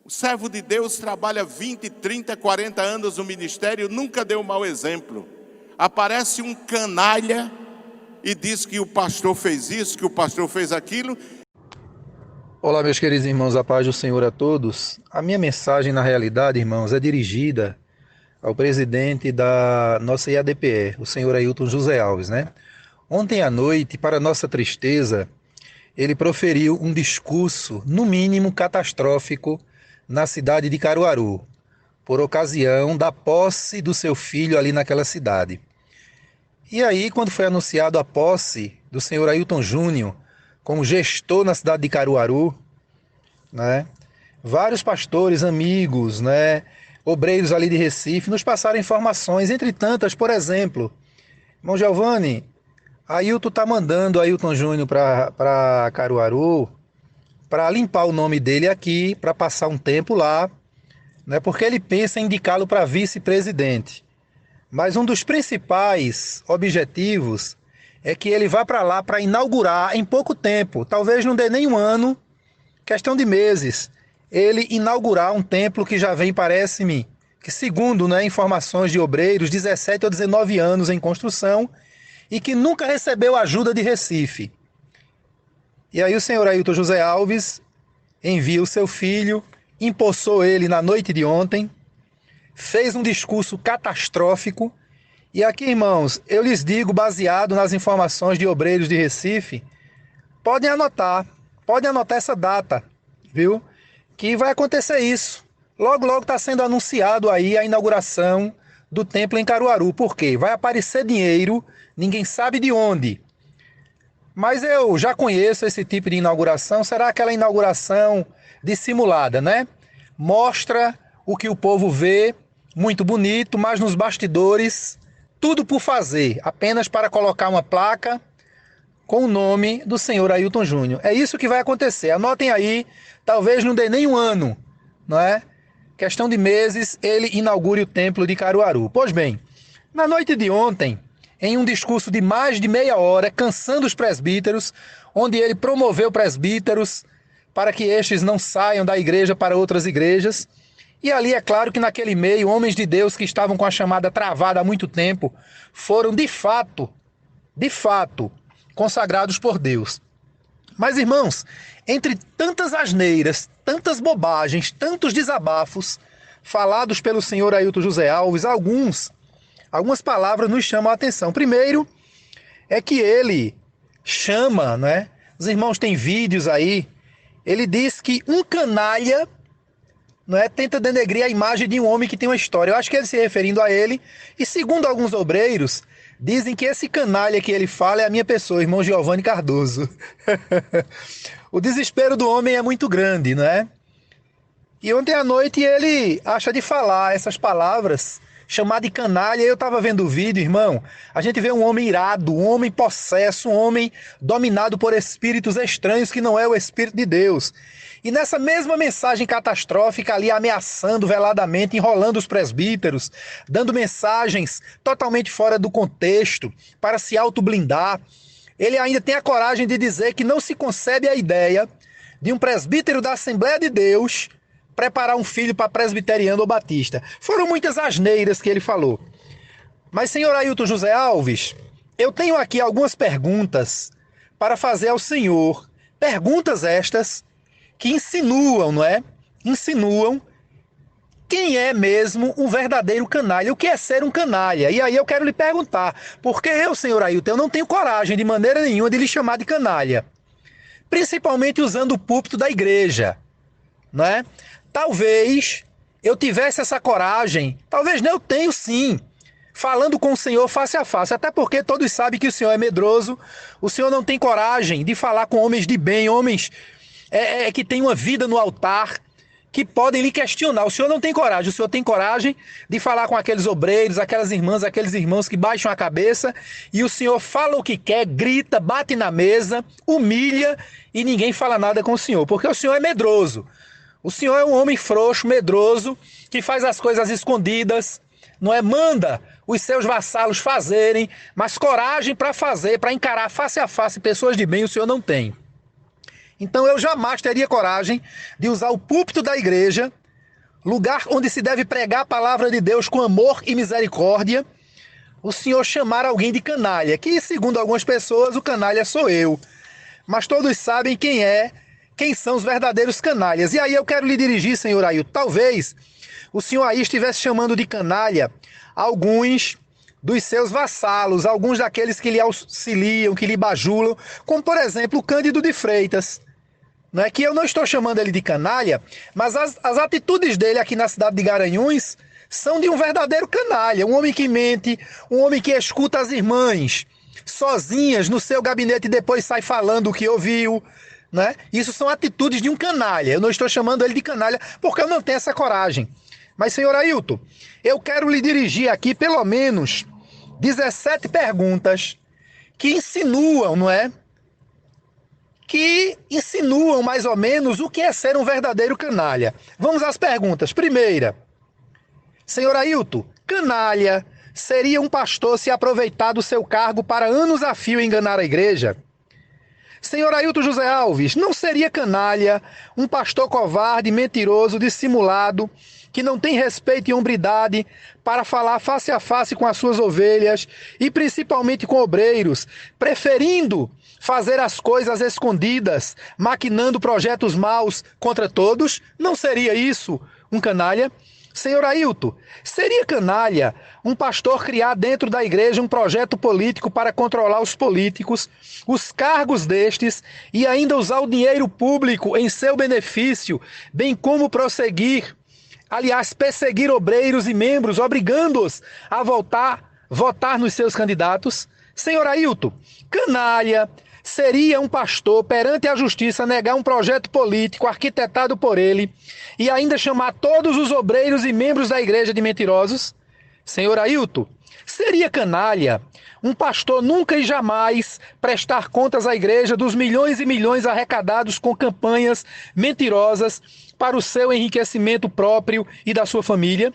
O servo de Deus trabalha 20, 30, 40 anos no ministério, nunca deu um mau exemplo. Aparece um canalha e diz que o pastor fez isso, que o pastor fez aquilo. Olá, meus queridos irmãos, a paz do Senhor a todos. A minha mensagem, na realidade, irmãos, é dirigida ao presidente da nossa IADPE, o senhor Ailton José Alves, né? Ontem à noite, para nossa tristeza, ele proferiu um discurso, no mínimo catastrófico, na cidade de Caruaru, por ocasião da posse do seu filho ali naquela cidade. E aí, quando foi anunciado a posse do senhor Ailton Júnior como gestor na cidade de Caruaru, né? Vários pastores, amigos, né? Obreiros ali de Recife nos passaram informações, entre tantas, por exemplo, irmão Giovanni, Ailton está mandando Ailton Júnior para Caruaru para limpar o nome dele aqui, para passar um tempo lá, né? Porque ele pensa em indicá-lo para vice-presidente. Mas um dos principais objetivos é que ele vá para lá para inaugurar em pouco tempo, talvez não dê nem um ano, questão de meses, ele inaugurar um templo que já vem, parece-me, que segundo, né, informações de obreiros, 17 ou 19 anos em construção e que nunca recebeu ajuda de Recife. E aí o senhor Ailton José Alves envia o seu filho, empossou ele na noite de ontem, fez um discurso catastrófico. E aqui, irmãos, eu lhes digo, baseado nas informações de obreiros de Recife, podem anotar essa data, viu? Que vai acontecer isso. Logo, logo está sendo anunciado aí a inauguração do templo em Caruaru. Por quê? Vai aparecer dinheiro, ninguém sabe de onde. Mas eu já conheço esse tipo de inauguração, será aquela inauguração dissimulada, né? Mostra o que o povo vê, muito bonito, mas nos bastidores, tudo por fazer, apenas para colocar uma placa com o nome do senhor Ailton Júnior. É isso que vai acontecer. Anotem aí, talvez não dê nem um ano, não é? Questão de meses, ele inaugure o templo de Caruaru. Pois bem, na noite de ontem, em um discurso de mais de meia hora, cansando os presbíteros, onde ele promoveu presbíteros para que estes não saiam da igreja para outras igrejas. E ali é claro que naquele meio, homens de Deus que estavam com a chamada travada há muito tempo, foram de fato, consagrados por Deus. Mas, irmãos, entre tantas asneiras, tantas bobagens, tantos desabafos falados pelo senhor Ailton José Alves, algumas palavras nos chamam a atenção. Primeiro, é que ele chama, né? Os irmãos têm vídeos aí, ele diz que um canalha, não é, tenta denegrir a imagem de um homem que tem uma história. Eu acho que ele se referindo a ele, e segundo alguns obreiros, dizem que esse canalha que ele fala é a minha pessoa, irmão Giovanni Cardoso. O desespero do homem é muito grande, não é? E ontem à noite ele acha de falar essas palavras, chamar de canalha. Eu estava vendo o vídeo, irmão, a gente vê um homem irado, um homem possesso, um homem dominado por espíritos estranhos que não é o Espírito de Deus. E nessa mesma mensagem catastrófica ali, ameaçando veladamente, enrolando os presbíteros, dando mensagens totalmente fora do contexto, para se autoblindar, ele ainda tem a coragem de dizer que não se concebe a ideia de um presbítero da Assembleia de Deus preparar um filho para presbiteriano ou batista. Foram muitas asneiras que ele falou. Mas, senhor Ailton José Alves, eu tenho aqui algumas perguntas para fazer ao senhor. Perguntas estas que insinuam, não é? Insinuam quem é mesmo um verdadeiro canalha. O que é ser um canalha? E aí eu quero lhe perguntar, porque eu, senhor Ailton, eu não tenho coragem de maneira nenhuma de lhe chamar de canalha. Principalmente usando o púlpito da igreja, não é? Talvez eu tivesse essa coragem, talvez não, eu tenho sim, falando com o Senhor face a face, até porque todos sabem que o Senhor é medroso, o Senhor não tem coragem de falar com homens de bem, homens que têm uma vida no altar, que podem lhe questionar. O Senhor não tem coragem, o Senhor tem coragem de falar com aqueles obreiros, aquelas irmãs, aqueles irmãos que baixam a cabeça, e o Senhor fala o que quer, grita, bate na mesa, humilha, e ninguém fala nada com o Senhor, porque o Senhor é medroso. O Senhor é um homem frouxo, medroso, que faz as coisas escondidas, não é? Manda os seus vassalos fazerem, mas coragem para fazer, para encarar face a face pessoas de bem, o Senhor não tem. Então eu jamais teria coragem de usar o púlpito da igreja, lugar onde se deve pregar a palavra de Deus com amor e misericórdia, o senhor chamar alguém de canalha, que segundo algumas pessoas o canalha sou eu. Mas todos sabem quem são os verdadeiros canalhas. E aí eu quero lhe dirigir, senhor Ailton, talvez o senhor aí estivesse chamando de canalha alguns dos seus vassalos, alguns daqueles que lhe auxiliam, que lhe bajulam, como por exemplo o Cândido de Freitas. Não é que eu não estou chamando ele de canalha, mas as atitudes dele aqui na cidade de Garanhuns são de um verdadeiro canalha, um homem que mente, um homem que escuta as irmãs sozinhas no seu gabinete e depois sai falando o que ouviu, né? Isso são atitudes de um canalha. Eu não estou chamando ele de canalha porque eu não tenho essa coragem. Mas, senhor Ailton, eu quero lhe dirigir aqui pelo menos 17 perguntas que insinuam, não é? Que insinuam mais ou menos o que é ser um verdadeiro canalha. Vamos às perguntas. Primeira, senhor Ailton, canalha seria um pastor se aproveitar do seu cargo para anos a fio enganar a igreja? Senhor Ailton José Alves, não seria canalha um pastor covarde, mentiroso, dissimulado, que não tem respeito e hombridade para falar face a face com as suas ovelhas e principalmente com obreiros, preferindo fazer as coisas escondidas, maquinando projetos maus contra todos? Não seria isso um canalha? Senhor Ailton, seria canalha um pastor criar dentro da igreja um projeto político para controlar os políticos, os cargos destes e ainda usar o dinheiro público em seu benefício, bem como perseguir obreiros e membros, obrigando-os a votar nos seus candidatos? Senhor Ailton, canalha seria um pastor perante a justiça negar um projeto político arquitetado por ele e ainda chamar todos os obreiros e membros da igreja de mentirosos? Senhor Ailton, seria canalha um pastor nunca e jamais prestar contas à igreja dos milhões e milhões arrecadados com campanhas mentirosas para o seu enriquecimento próprio e da sua família?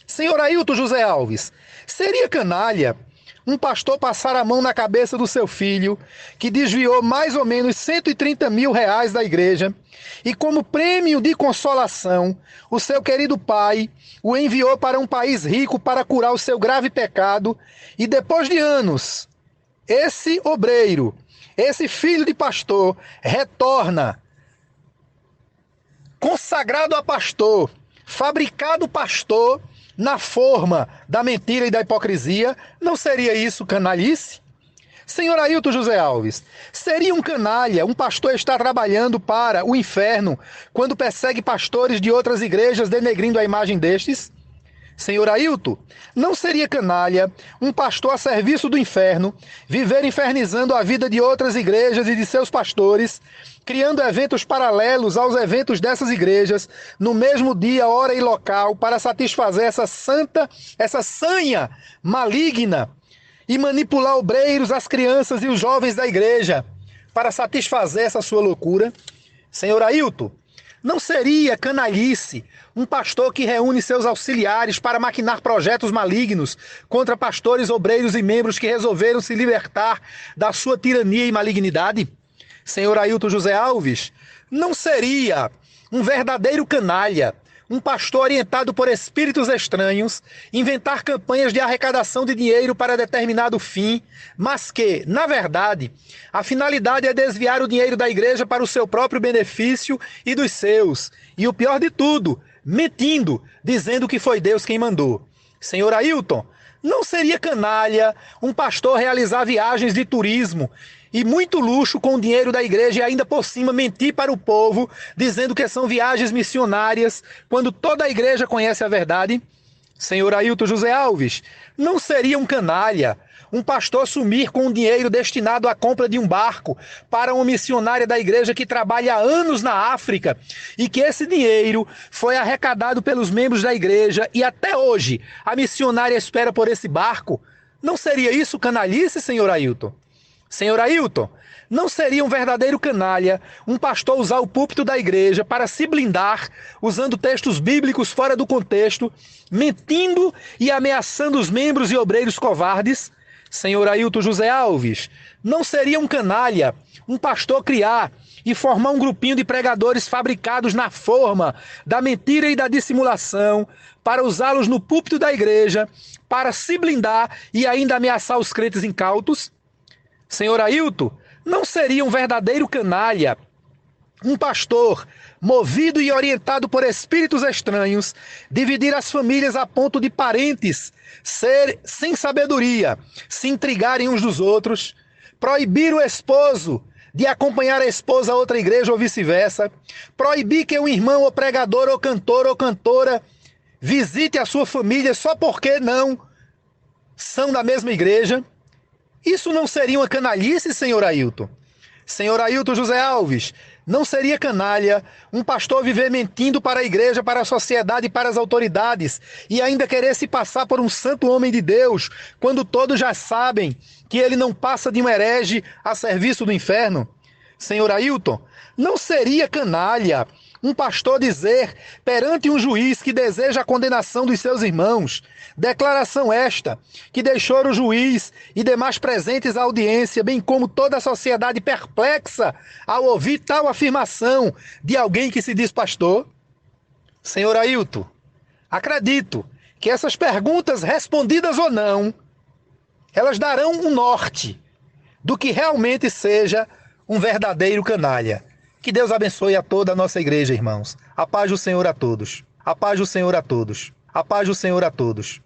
Senhor Ailton José Alves, seria canalha um pastor passar a mão na cabeça do seu filho, que desviou mais ou menos 130 mil reais da igreja, e como prêmio de consolação, o seu querido pai o enviou para um país rico para curar o seu grave pecado, e depois de anos, esse obreiro, esse filho de pastor, retorna consagrado a pastor, fabricado pastor, na forma da mentira e da hipocrisia? Não seria isso canalice? Senhor Ailton José Alves, seria um canalha um pastor estar trabalhando para o inferno quando persegue pastores de outras igrejas denegrindo a imagem destes? Senhor Ailton, não seria canalha um pastor a serviço do inferno viver infernizando a vida de outras igrejas e de seus pastores, criando eventos paralelos aos eventos dessas igrejas, no mesmo dia, hora e local, para satisfazer essa sanha maligna e manipular obreiros, as crianças e os jovens da igreja para satisfazer essa sua loucura? Senhor Ailton, não seria canalice um pastor que reúne seus auxiliares para maquinar projetos malignos contra pastores, obreiros e membros que resolveram se libertar da sua tirania e malignidade? Senhor Ailton José Alves, não seria um verdadeiro canalha um pastor orientado por espíritos estranhos inventar campanhas de arrecadação de dinheiro para determinado fim, mas que, na verdade, a finalidade é desviar o dinheiro da igreja para o seu próprio benefício e dos seus, e o pior de tudo, mentindo, dizendo que foi Deus quem mandou? Senhor Ailton, não seria canalha um pastor realizar viagens de turismo e muito luxo com o dinheiro da igreja e ainda por cima mentir para o povo, dizendo que são viagens missionárias, quando toda a igreja conhece a verdade? Senhor Ailton José Alves, não seria um canalha um pastor sumir com o dinheiro destinado à compra de um barco para uma missionária da igreja que trabalha há anos na África e que esse dinheiro foi arrecadado pelos membros da igreja e até hoje a missionária espera por esse barco? Não seria isso canalice, senhor Ailton? Senhor Ailton, não seria um verdadeiro canalha um pastor usar o púlpito da igreja para se blindar, usando textos bíblicos fora do contexto, mentindo e ameaçando os membros e obreiros covardes? Senhor Ailton José Alves, não seria um canalha um pastor criar e formar um grupinho de pregadores fabricados na forma da mentira e da dissimulação para usá-los no púlpito da igreja, para se blindar e ainda ameaçar os crentes incautos? Senhor Ailton, não seria um verdadeiro canalha um pastor, movido e orientado por espíritos estranhos, dividir as famílias a ponto de parentes ser sem sabedoria, se intrigarem uns dos outros, proibir o esposo de acompanhar a esposa a outra igreja ou vice-versa, proibir que um irmão ou pregador ou cantor ou cantora visite a sua família só porque não são da mesma igreja? Isso não seria uma canalice, senhor Ailton? Senhor Ailton José Alves, não seria canalha um pastor viver mentindo para a igreja, para a sociedade e para as autoridades e ainda querer se passar por um santo homem de Deus, quando todos já sabem que ele não passa de um herege a serviço do inferno? Senhor Ailton, não seria canalha um pastor dizer perante um juiz que deseja a condenação dos seus irmãos, declaração esta que deixou o juiz e demais presentes à audiência, bem como toda a sociedade perplexa ao ouvir tal afirmação de alguém que se diz pastor? Senhor Ailton, acredito que essas perguntas, respondidas ou não, elas darão um norte do que realmente seja um verdadeiro canalha. Que Deus abençoe a toda a nossa igreja, irmãos. A paz do Senhor a todos. A paz do Senhor a todos. A paz do Senhor a todos.